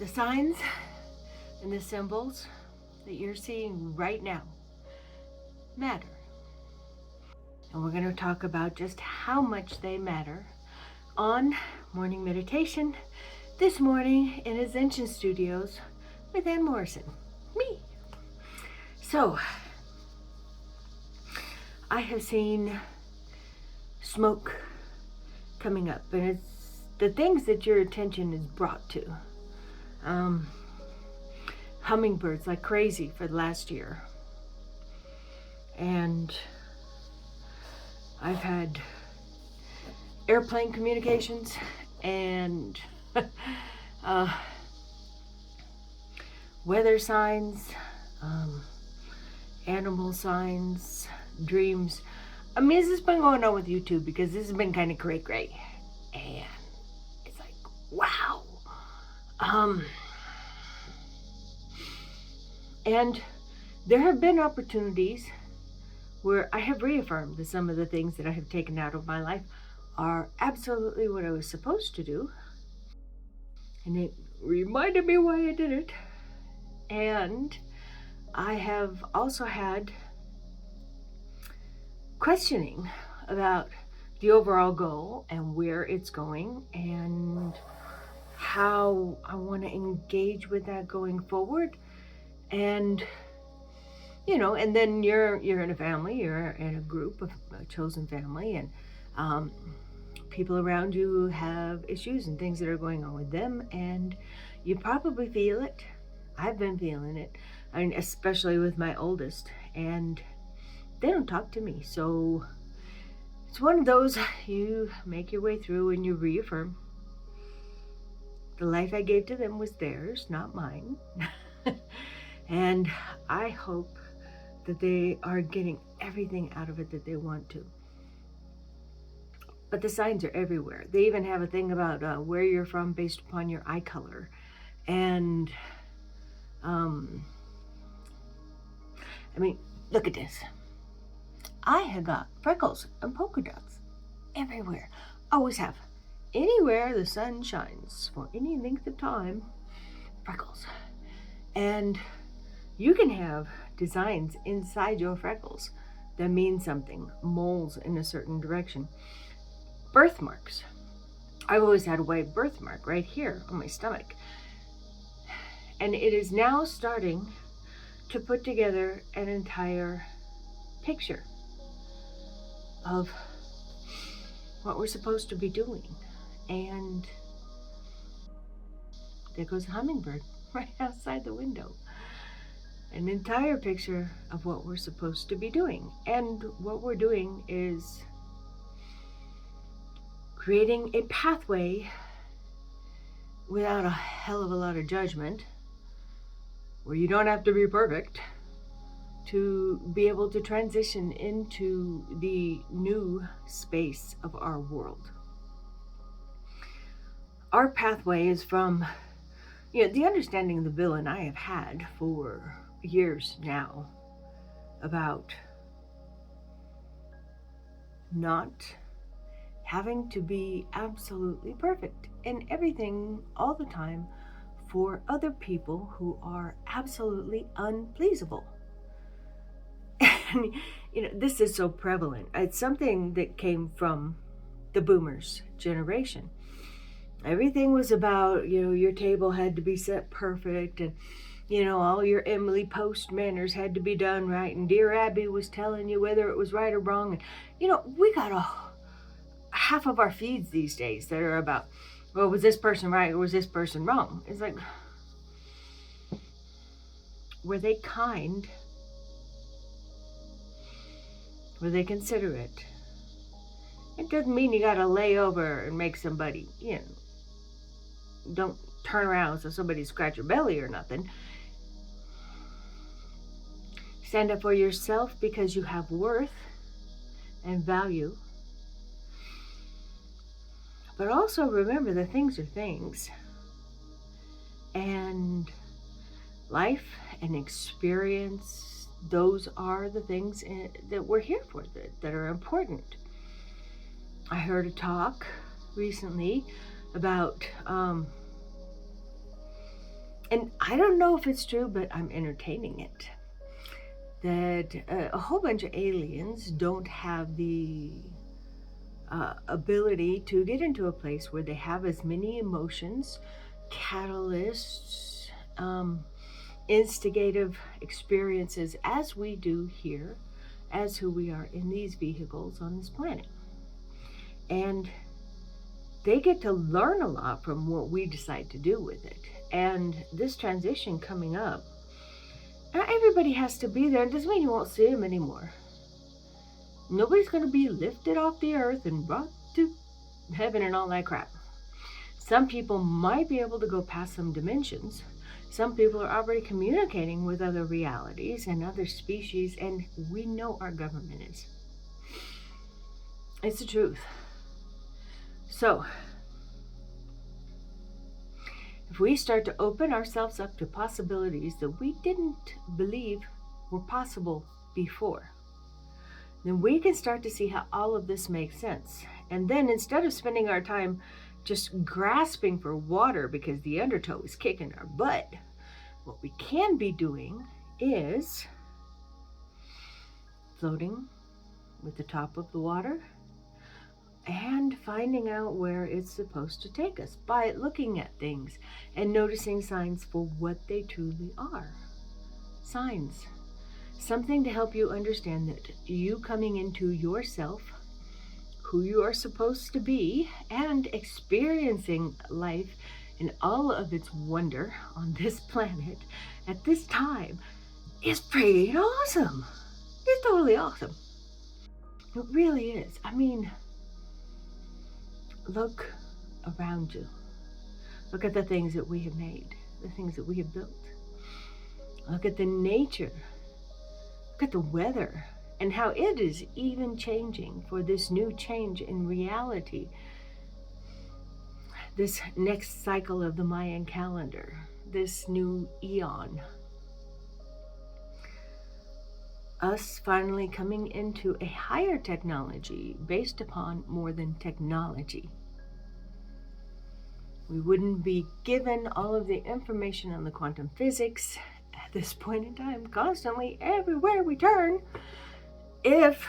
The signs and the symbols that you're seeing right now matter. And we're going to talk about just how much they matter on Morning Meditation this morning in Ascension Studios with Ann Morrison. Me. So, I have seen smoke coming up, and it's the things that your attention is brought to. Hummingbirds like crazy for the last year. And I've had airplane communications and weather signs, animal signs, dreams. I mean, this has been going on with YouTube because this has been kind of great. And it's like, wow. And there have been opportunities where I have reaffirmed that some of the things that I have taken out of my life are absolutely what I was supposed to do. And it reminded me why I did it. And I have also had questioning about the overall goal and where it's going and how I want to engage with that going forward. And and then you're in a family, you're in a group of a chosen family, and people around you have issues and things that are going on with them, and you probably feel it. I've been feeling it, especially with my oldest, and they don't talk to me. So it's one of those you make your way through and you reaffirm the life I gave to them was theirs, not mine. And I hope that they are getting everything out of it that they want to. But the signs are everywhere. They even have a thing about where you're from based upon your eye color. And, look at this. I have got freckles and polka dots everywhere. Always have. Anywhere the sun shines for any length of time, freckles. And you can have designs inside your freckles that mean something, moles in a certain direction. Birthmarks. I've always had a white birthmark right here on my stomach. And it is now starting to put together an entire picture of what we're supposed to be doing. And there goes a hummingbird right outside the window. An entire picture of what we're supposed to be doing. And what we're doing is creating a pathway without a hell of a lot of judgment, where you don't have to be perfect to be able to transition into the new space of our world. Our pathway is from, the understanding the Bill and I have had for years now about not having to be absolutely perfect in everything all the time for other people who are absolutely unpleasable. And this is so prevalent. It's something that came from the boomers generation. Everything was about, your table had to be set perfect, and all your Emily Post manners had to be done right, and Dear Abby was telling you whether it was right or wrong. And we got half of our feeds these days that are about, well, was this person right or was this person wrong? It's like, were they kind? Were they considerate? It doesn't mean you gotta lay over and make somebody, don't turn around so somebody scratch your belly or nothing. Stand up for yourself because you have worth and value. But also remember that things are things. And life and experience, those are the things that we're here for, that are important. I heard a talk recently about And I don't know if it's true, but I'm entertaining it, that a whole bunch of aliens don't have the ability to get into a place where they have as many emotions, catalysts, instigative experiences as we do here, as who we are in these vehicles on this planet. And they get to learn a lot from what we decide to do with it. And this transition coming up, not everybody has to be there. It doesn't mean you won't see them anymore. Nobody's going to be lifted off the earth and brought to heaven and all that crap. Some people might be able to go past some dimensions. Some people are already communicating with other realities and other species, and we know our government is. It's the truth. So, if we start to open ourselves up to possibilities that we didn't believe were possible before, then we can start to see how all of this makes sense. And then instead of spending our time just grasping for water because the undertow is kicking our butt, what we can be doing is floating with the top of the water and finding out where it's supposed to take us by looking at things and noticing signs for what they truly are. Signs. Something to help you understand that you coming into yourself, who you are supposed to be, and experiencing life in all of its wonder on this planet at this time is pretty awesome. It's totally awesome. It really is. I mean, look around you. Look at the things that we have made, the things that we have built. Look at the nature. Look at the weather and how it is even changing for this new change in reality. This next cycle of the Mayan calendar, this new eon. Us finally coming into a higher technology based upon more than technology. We wouldn't be given all of the information on the quantum physics at this point in time, constantly, everywhere we turn, if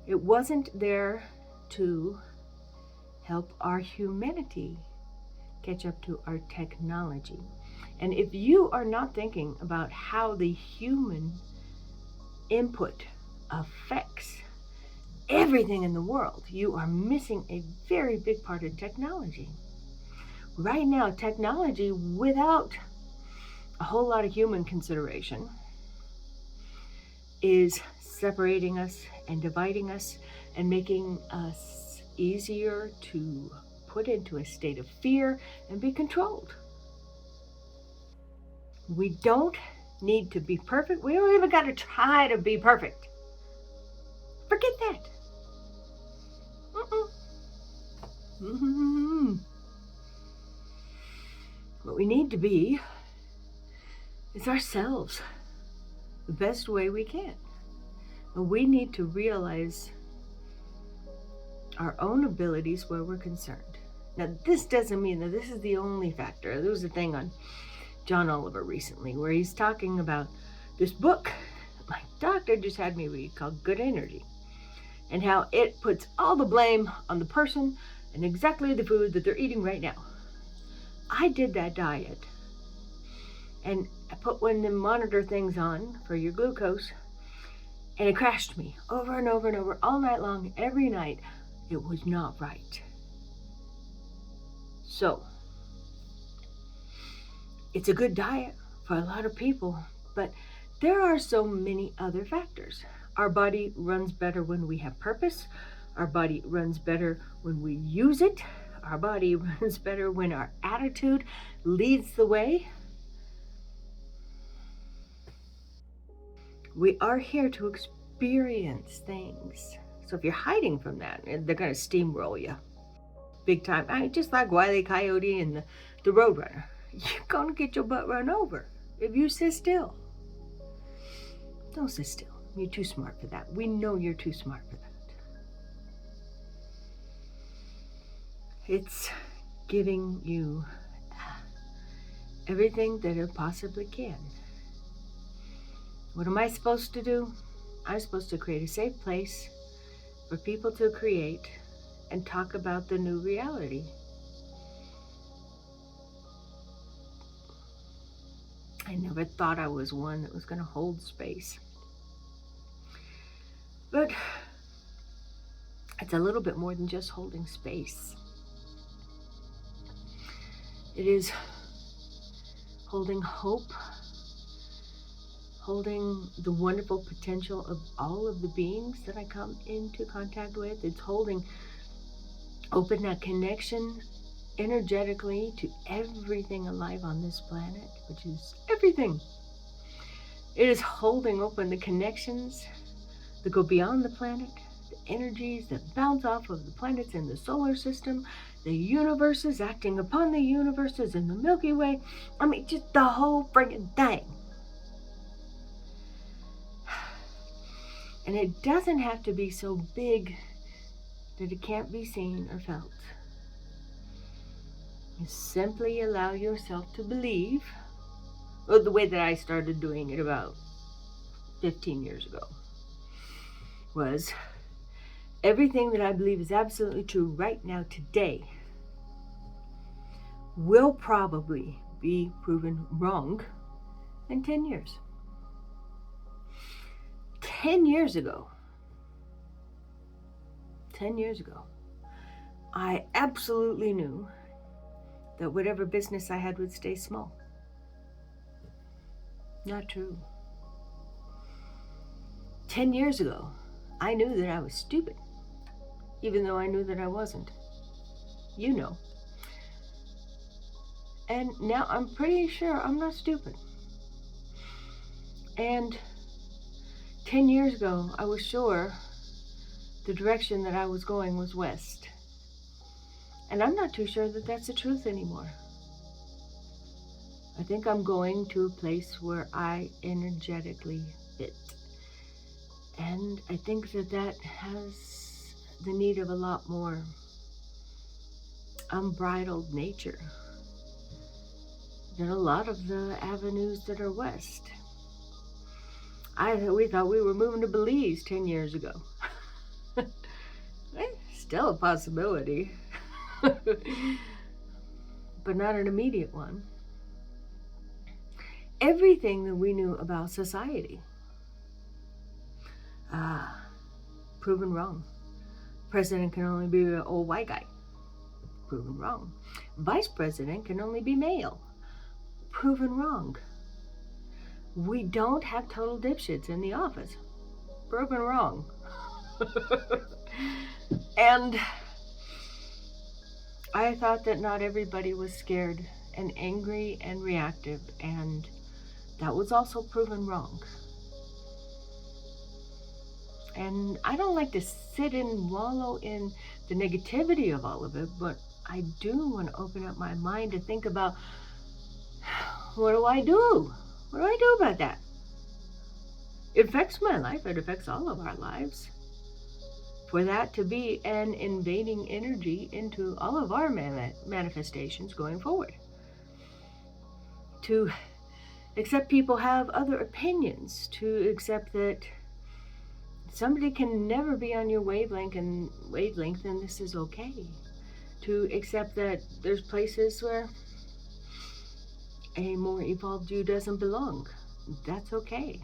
it wasn't there to help our humanity catch up to our technology. And if you are not thinking about how the human input affects everything in the world, you are missing a very big part of technology. Right now, technology without a whole lot of human consideration is separating us and dividing us and making us easier to put into a state of fear and be controlled. We don't need to be perfect. We don't even got to try to be perfect. Forget that. What we need to be is ourselves the best way we can. And we need to realize our own abilities where we're concerned. Now, this doesn't mean that this is the only factor. There was a thing on John Oliver recently where he's talking about this book my doctor just had me read called Good Energy, and how it puts all the blame on the person and exactly the food that they're eating right now. I did that diet, and I put one of them monitor things on for your glucose, and it crashed me over and over and over all night long, every night. It was not right. So, it's a good diet for a lot of people, but there are so many other factors. Our body runs better when we have purpose. Our body runs better when we use it. Our body runs better when our attitude leads the way. We are here to experience things. So if you're hiding from that, they're going to steamroll you big time. Just like Wile E. Coyote and the Roadrunner. You're going to get your butt run over if you sit still. Don't sit still. You're too smart for that. We know you're too smart for that. It's giving you everything that it possibly can. What am I supposed to do? I'm supposed to create a safe place for people to create and talk about the new reality. I never thought I was one that was going to hold space. But it's a little bit more than just holding space. It is holding hope, holding the wonderful potential of all of the beings that I come into contact with. It's holding open that connection energetically to everything alive on this planet, which is everything. It is holding open the connections that go beyond the planet, the energies that bounce off of the planets in the solar system, the universes acting upon the universes in the Milky Way. I mean, just the whole friggin' thing. And it doesn't have to be so big that it can't be seen or felt. You simply allow yourself to believe, well, the way that I started doing it about 15 years ago was everything that I believe is absolutely true right now, today, will probably be proven wrong in 10 years. 10 years ago, I absolutely knew that whatever business I had would stay small. Not true. 10 years ago, I knew that I was stupid, even though I knew that I wasn't. You know. And now I'm pretty sure I'm not stupid. And 10 years ago, I was sure the direction that I was going was west. And I'm not too sure that that's the truth anymore. I think I'm going to a place where I energetically fit. And I think that that has the need of a lot more unbridled nature than a lot of the avenues that are west. We thought we were moving to Belize 10 years ago. Still a possibility, but not an immediate one. Everything that we knew about society, proven wrong. President can only be an old white guy. Proven wrong. Vice president can only be male. Proven wrong. We don't have total dipshits in the office. Proven wrong. And I thought that not everybody was scared and angry and reactive, and that was also proven wrong. And I don't like to sit and wallow in the negativity of all of it, but I do want to open up my mind to think about, what do I do? What do I do about that? It affects my life. It affects all of our lives. For that to be an invading energy into all of our manifestations going forward. To accept people have other opinions. To accept that somebody can never be on your wavelength and this is okay. To accept that there's places where a more evolved you doesn't belong. That's okay.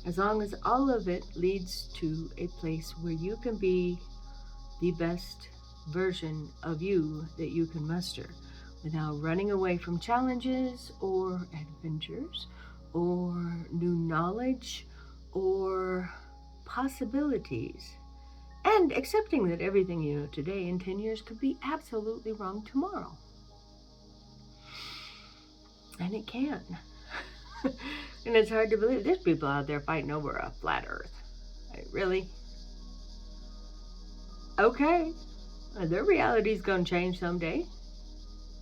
As long as all of it leads to a place where you can be the best version of you that you can muster without running away from challenges or adventures or new knowledge or possibilities. And accepting that everything you know today in 10 years could be absolutely wrong tomorrow. And it can. And it's hard to believe. There's people out there fighting over a flat earth. Like, really? Okay. Their reality's going to change someday.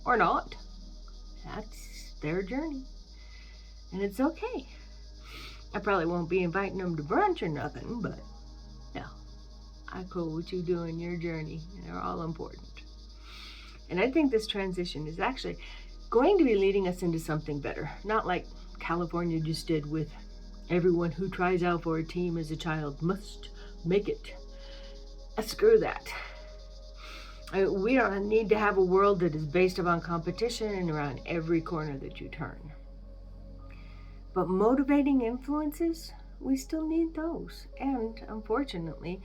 Or not. That's their journey. And it's okay. I probably won't be inviting them to brunch or nothing, but yeah, I'm cool with you doing your journey. They're all important. And I think this transition is actually going to be leading us into something better. Not like California just did with everyone who tries out for a team as a child must make it. Screw that. We don't need to have a world that is based upon competition and around every corner that you turn. But motivating influences, we still need those. And unfortunately,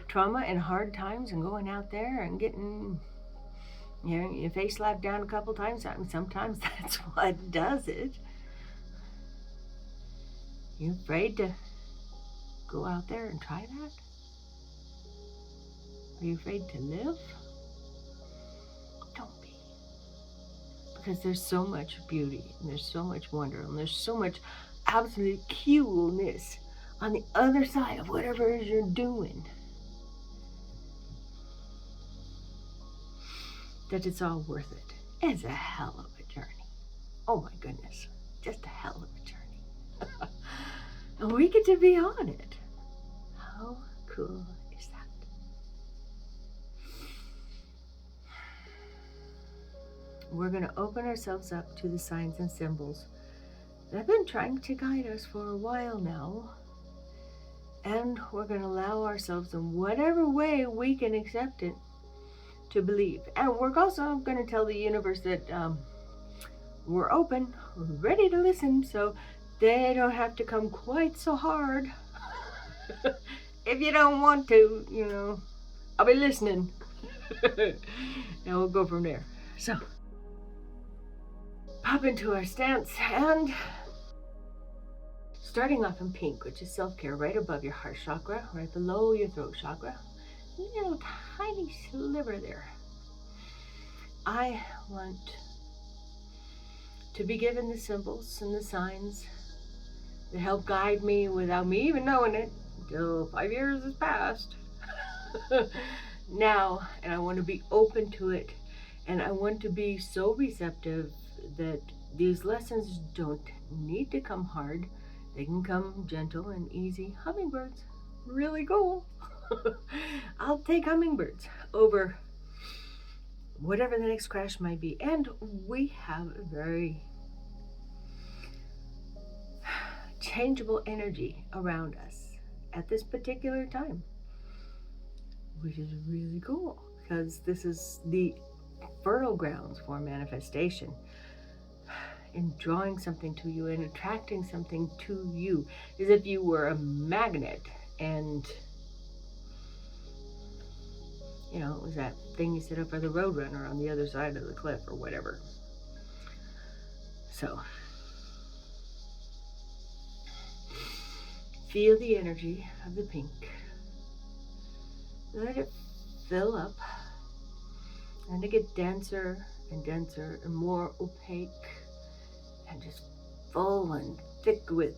trauma and hard times and going out there and getting your face slapped down a couple times, sometimes that's what does it. You afraid to go out there and try that? Are you afraid to live? Don't be. Because there's so much beauty, and there's so much wonder, and there's so much absolute coolness on the other side of whatever it is you're doing, that it's all worth it. It's a hell of a journey. Oh my goodness, just a hell of a journey. And we get to be on it. How cool is that? We're going to open ourselves up to the signs and symbols that have been trying to guide us for a while now. And we're going to allow ourselves, in whatever way we can accept it, to believe. And we're also going to tell the universe that we're open, we're ready to listen, so they don't have to come quite so hard. If you don't want to, I'll be listening. And we'll go from there. So, pop into our stance, and starting off in pink, which is self-care, right above your heart chakra, right below your throat chakra. Little tiny sliver there. I want to be given the symbols and the signs that help guide me without me even knowing it until 5 years has passed. Now, and I want to be open to it, and I want to be so receptive that these lessons don't need to come hard. They can come gentle and easy. Hummingbirds, really cool. I'll take hummingbirds over whatever the next crash might be. And we have a very changeable energy around us at this particular time, which is really cool, because this is the fertile grounds for manifestation, and drawing something to you and attracting something to you, as if you were a magnet. And it was that thing you set up for the roadrunner on the other side of the cliff or whatever. So feel the energy of the pink. Let it fill up, and to get denser and denser and more opaque, and just full and thick with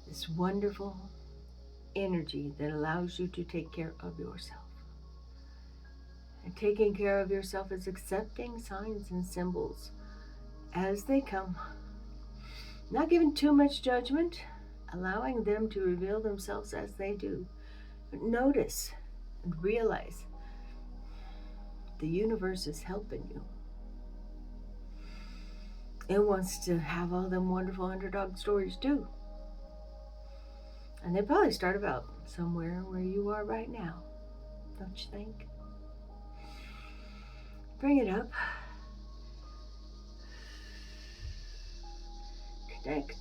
this wonderful energy that allows you to take care of yourself. And taking care of yourself is accepting signs and symbols as they come, not giving too much judgment, allowing them to reveal themselves as they do. But notice and realize the universe is helping you. It wants to have all them wonderful underdog stories too. And they probably start about somewhere where you are right now, don't you think? Bring it up. Connect.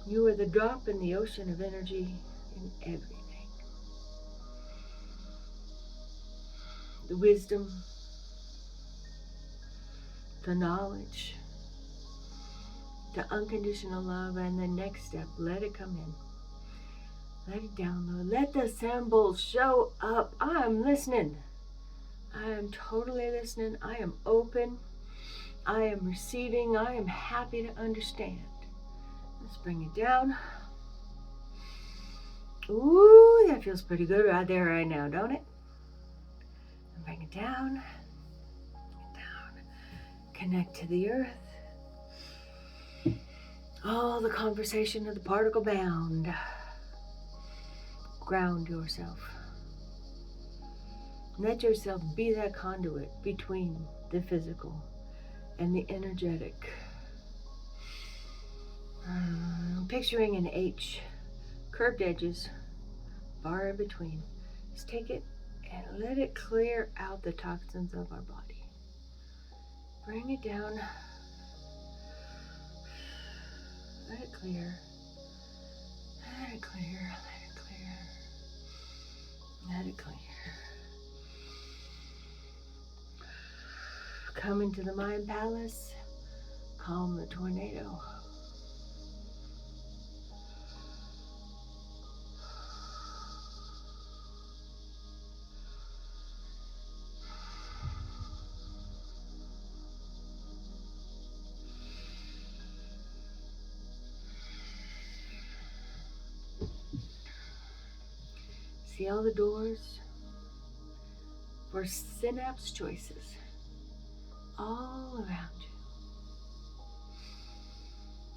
You are the drop in the ocean of energy in everything. The wisdom, the knowledge, the unconditional love, and the next step, let it come in. Let it download. Let the symbols show up. I am listening. I am totally listening. I am open. I am receiving. I am happy to understand. Let's bring it down. Ooh, that feels pretty good right there, right now, don't it? And bring it down. Connect to the earth. Oh, the conversation of the particle bound. Ground yourself. Let yourself be that conduit between the physical and the energetic. Picturing an H, curved edges, bar in between. Just take it and let it clear out the toxins of our body. Bring it down. Let it clear. Let it clear. Let it clear. Let it clear. Come into the mind palace. Calm the tornado. See all the doors for synapse choices all around you.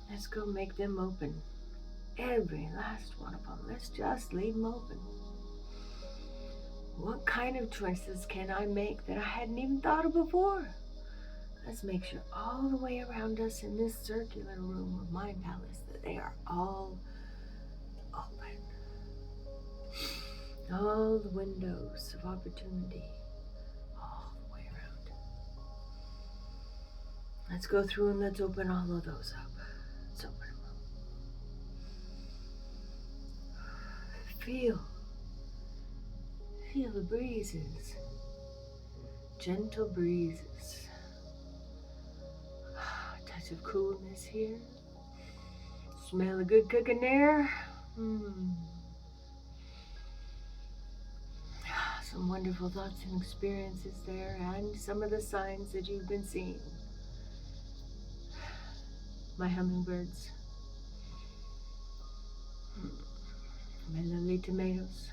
Let's go make them open. Every last one of them. Let's just leave them open. What kind of choices can I make that I hadn't even thought of before? Let's make sure all the way around us in this circular room of Mind Palace that they are all open. All the windows of opportunity all the way around. Let's go through and let's open all of those up. Let's open them up. Feel the breezes, gentle breezes. A touch of coolness here. Smell the good cooking there. Some wonderful thoughts and experiences there, and some of the signs that you've been seeing. My hummingbirds, my lovely tomatoes,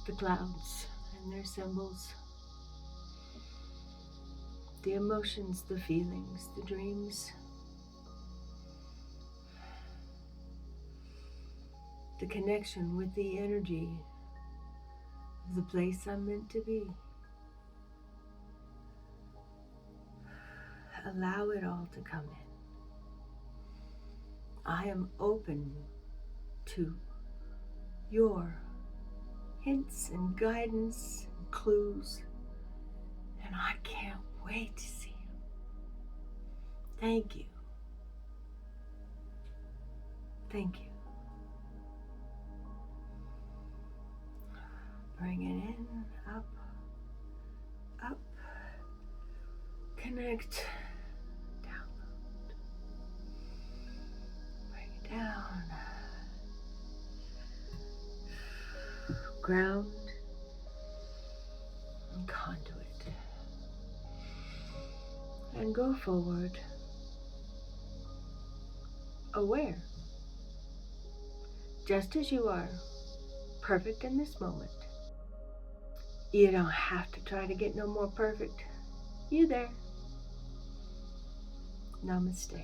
the clouds and their symbols, the emotions, the feelings, the dreams, the connection with the energy of the place I'm meant to be. Allow it all to come in. I am open to your hints and guidance and clues, and I can't wait to see them. Thank you. Thank you. Bring it in, up, up, connect, download, bring it down, ground, and conduit, and go forward, aware, just as you are, perfect in this moment. You don't have to try to get no more perfect. You there. Namaste.